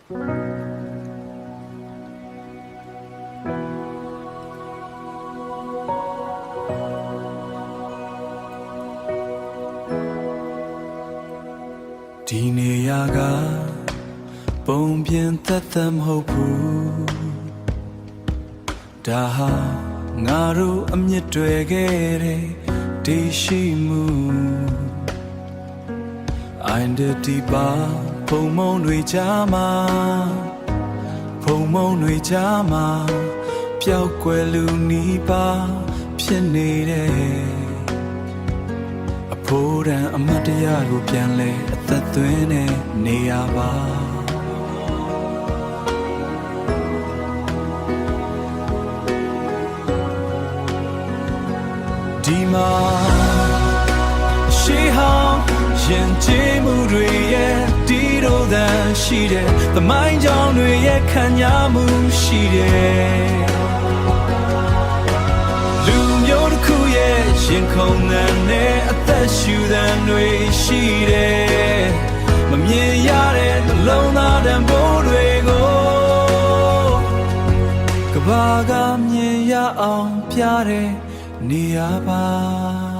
ဒီနေရာကပုံပြင်သက်သက်မဟုတ်ဘူးဒါဟာငါတို့အမြင့်တွေခဲ့တဲ့ဒီရှိမှုအိုင်ဒတီပါဖုံမုံတွေကြားမှာဖုံမုံတွေကြားမှာပျောက်ကွယ်လူနီးပါဖြစ်နေတဲ့အဖိုးတန်အမတ်တရားကိုပြန်လဲအသက်သွင်းနေနေရပါဒီမှာရှိဟောင်းရင်ကျေးမှုတွေရဲ့တီးတို့တန်ရှိတယ်သမိုင်းကြောင်တွေရဲ့ခံရမှုရှိတယ်လူမျိုးတစ်ခုရဲ့ရင်ခုန်တဲ့အသက်ရှူသံတွေရှိတယ်မမြင်ရတဲ့နှလုံးသားတန်ဖိုးတွေကိုကဘာကမြင်ရအောင်ပြတဲ့နေရာပါ